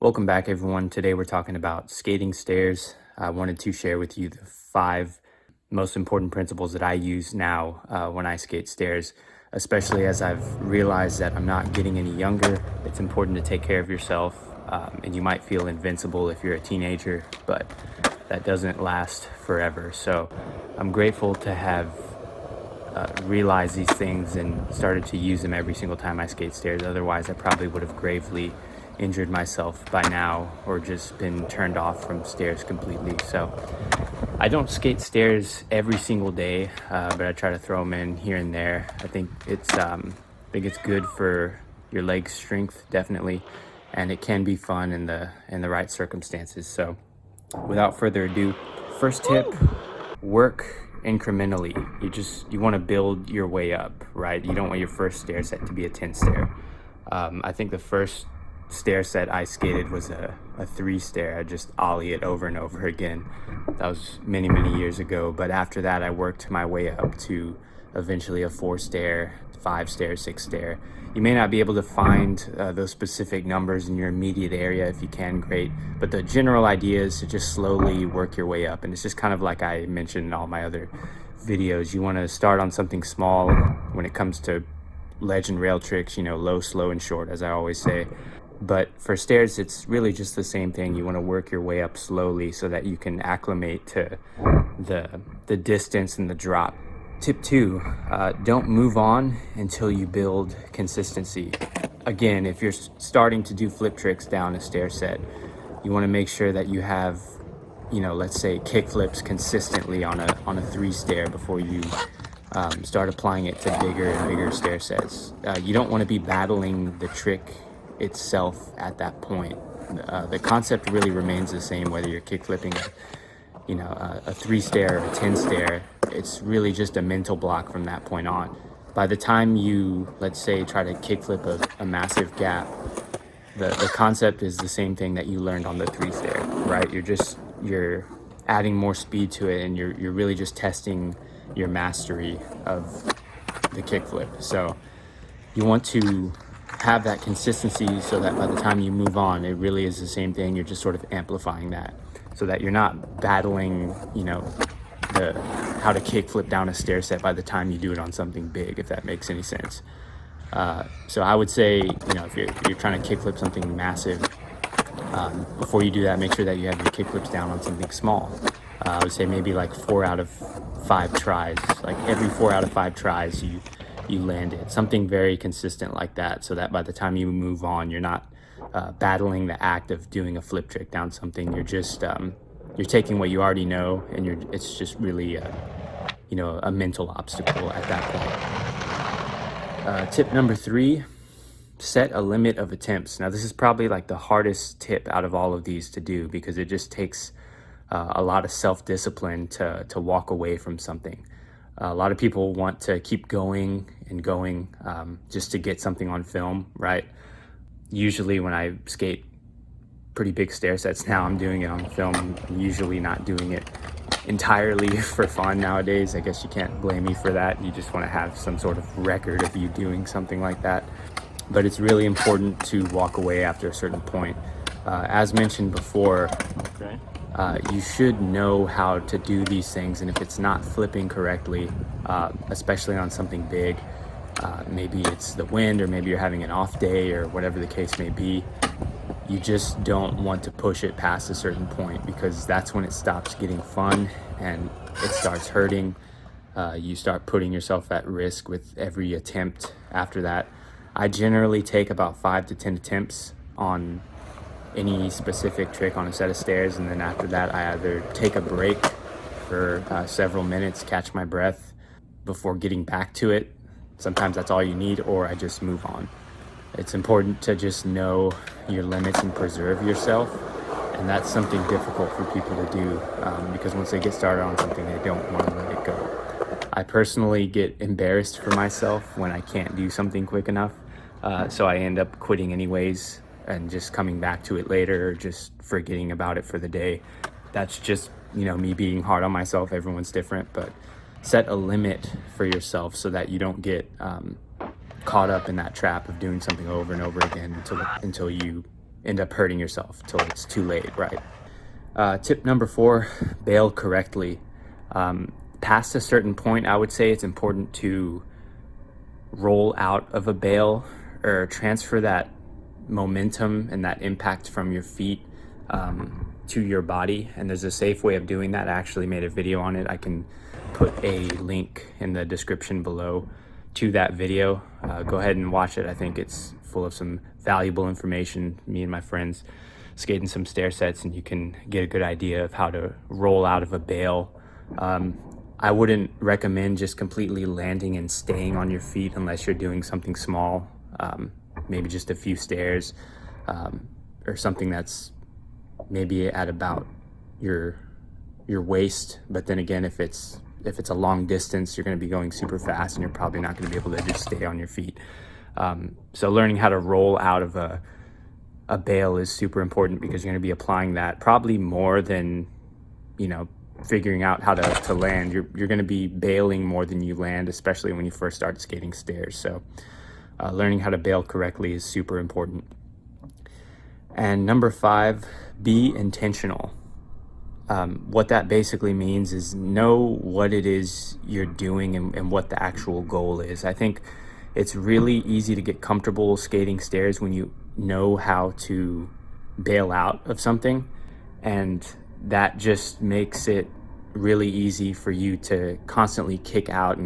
Welcome back, everyone. Today we're talking about skating stairs. I wanted to share with you the 5 most important principles that I use now when I skate stairs, especially as I've realized that I'm not getting any younger. It's important to take care of yourself, and you might feel invincible if you're a teenager, but that doesn't last forever. So I'm grateful to have realized these things and started to use them every single time I skate stairs. Otherwise, I probably would have gravely injured myself by now or just been turned off from stairs completely. So I don't skate stairs every single day, but I try to throw them in here and there. I think it's good for your leg strength, definitely, and it can be fun in the right circumstances. So without further ado, first tip: work incrementally. You want to build your way up, right? You don't want your first stair set to be a 10 stair. I think the first stair set I skated was a 3 stair. I just ollie it over and over again. That was many years ago. But after that, I worked my way up to eventually a 4 stair, 5 stair, 6 stair. You may not be able to find those specific numbers in your immediate area. If you can, great. But the general idea is to just slowly work your way up. And it's just kind of like I mentioned in all my other videos. You want to start on something small when it comes to ledge and rail tricks, low, slow, and short, as I always say. But for stairs, it's really just the same thing. You want to work your way up slowly so that you can acclimate to the distance and the drop. Tip 2, don't move on until you build consistency. Again, if you're starting to do flip tricks down a stair set, you want to make sure that you have, let's say kick flips consistently on a 3 stair before you start applying it to bigger and bigger stair sets. You don't want to be battling the trick itself at that point. The concept really remains the same whether you're kick flipping a 3 stair or a 10 stair. It's really just a mental block from that point on. By the time you, let's say, try to kickflip a massive gap, the concept is the same thing that you learned on the 3 stair, right? You're adding more speed to it, and you're really just testing your mastery of the kickflip. So you want to have that consistency so that by the time you move on, it really is the same thing. You're just sort of amplifying that so that you're not battling, how to kickflip down a stair set by the time you do it on something big, if that makes any sense. So I would say, if you're trying to kickflip something massive, before you do that, make sure that you have your kickflips down on something small. I would say maybe like 4 out of 5 tries. Like every 4 out of 5 tries, you land it. Something very consistent like that, so that by the time you move on, you're not battling the act of doing a flip trick down something. You're just you're taking what you already know, and it's just really a mental obstacle at that point. Tip number 3, set a limit of attempts. Now, this is probably like the hardest tip out of all of these to do, because it just takes a lot of self-discipline to walk away from something. A lot of people want to keep going and going just to get something on film, right? Usually when I skate pretty big stair sets now, I'm doing it on film. I'm usually not doing it entirely for fun nowadays. I guess you can't blame me for that. You just want to have some sort of record of you doing something like that. But it's really important to walk away after a certain point. As mentioned before, you should know how to do these things, and if it's not flipping correctly, especially on something big, maybe it's the wind, or maybe you're having an off day, or whatever the case may be, you just don't want to push it past a certain point, because that's when it stops getting fun and it starts hurting. You start putting yourself at risk with every attempt after that. I generally take about 5 to 10 attempts on any specific trick on a set of stairs, and then after that I either take a break for several minutes, catch my breath before getting back to it. Sometimes that's all you need, or I just move on. It's important to just know your limits and preserve yourself, and that's something difficult for people to do, because once they get started on something, they don't want to let it go. I personally get embarrassed for myself when I can't do something quick enough, so I end up quitting anyways and just coming back to it later, or just forgetting about it for the day. That's just, me being hard on myself. Everyone's different, but set a limit for yourself so that you don't get caught up in that trap of doing something over and over again until you end up hurting yourself till it's too late, right? Tip number 4, bail correctly. Past a certain point, I would say it's important to roll out of a bail or transfer that momentum and that impact from your feet to your body. And there's a safe way of doing that. I actually made a video on it. I can put a link in the description below to that video. Go ahead and watch it. I think it's full of some valuable information. Me and my friends skating some stair sets, and you can get a good idea of how to roll out of a bail. I wouldn't recommend just completely landing and staying on your feet unless you're doing something small, maybe just a few stairs, or something that's maybe at about your waist. But then again, if it's a long distance, you're going to be going super fast and you're probably not going to be able to just stay on your feet. So learning how to roll out of a bail is super important, because you're going to be applying that probably more than, figuring out how to land. You're going to be bailing more than you land, especially when you first start skating stairs. So learning how to bail correctly is super important. And number 5, be intentional. What that basically means is know what it is you're doing and what the actual goal is. I think it's really easy to get comfortable skating stairs when you know how to bail out of something, and that just makes it really easy for you to constantly kick out,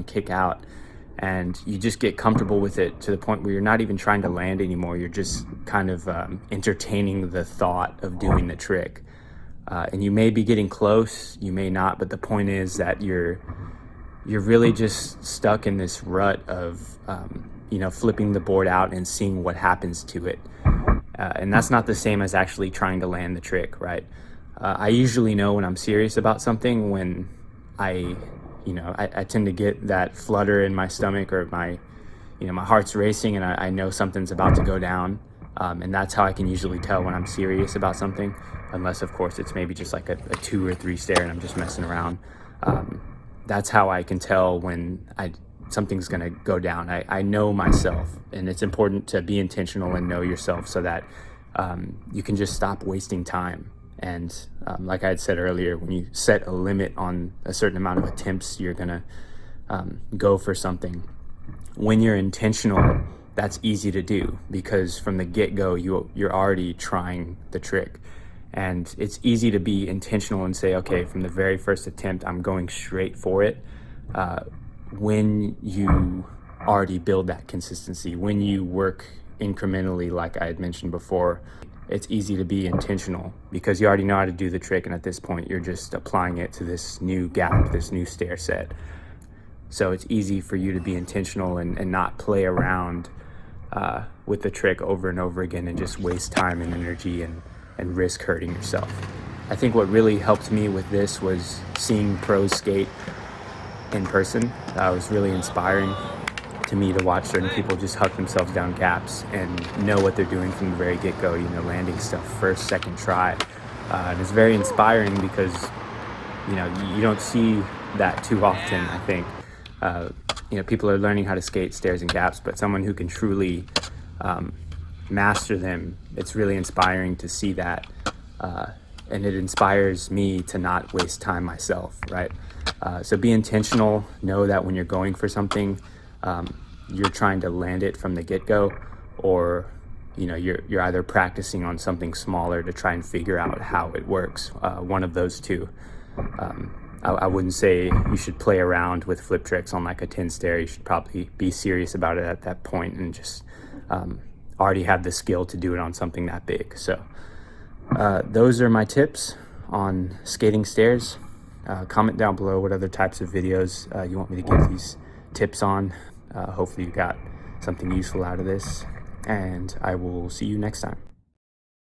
and you just get comfortable with it to the point where you're not even trying to land anymore. You're just kind of entertaining the thought of doing the trick. And you may be getting close, you may not, but the point is that you're really just stuck in this rut of flipping the board out and seeing what happens to it. And that's not the same as actually trying to land the trick, right? I usually know when I'm serious about something when I tend to get that flutter in my stomach, or my heart's racing, and I know something's about to go down. And that's how I can usually tell when I'm serious about something, unless of course it's maybe just like a 2 or 3 stair and I'm just messing around. That's how I can tell when something's gonna go down. I know myself, and it's important to be intentional and know yourself so that you can just stop wasting time. And like I had said earlier, when you set a limit on a certain amount of attempts you're gonna go for something, when you're intentional, that's easy to do, because from the get-go you're already trying the trick. And it's easy to be intentional and say, okay, from the very first attempt I'm going straight for it. When you already build that consistency, when you work incrementally, like I had mentioned before, it's easy to be intentional because you already know how to do the trick, and at this point you're just applying it to this new gap, this new stair set. So it's easy for you to be intentional and not play around with the trick over and over again and just waste time and energy and risk hurting yourself. I think what really helped me with this was seeing pros skate in person. It was really inspiring to me to watch certain people just huck themselves down gaps and know what they're doing from the very get-go, landing stuff first, second try. And it's very inspiring because, you don't see that too often, I think. People are learning how to skate stairs and gaps, but someone who can truly master them, it's really inspiring to see that. And it inspires me to not waste time myself, right? So be intentional. Know that when you're going for something, you're trying to land it from the get-go, or you're either practicing on something smaller to try and figure out how it works. One of those two. I wouldn't say you should play around with flip tricks on like a 10 stair. You should probably be serious about it at that point and just already have the skill to do it on something that big. So those are my tips on skating stairs. Comment down below what other types of videos you want me to give these tips on. Hopefully you got something useful out of this, and I will see you next time.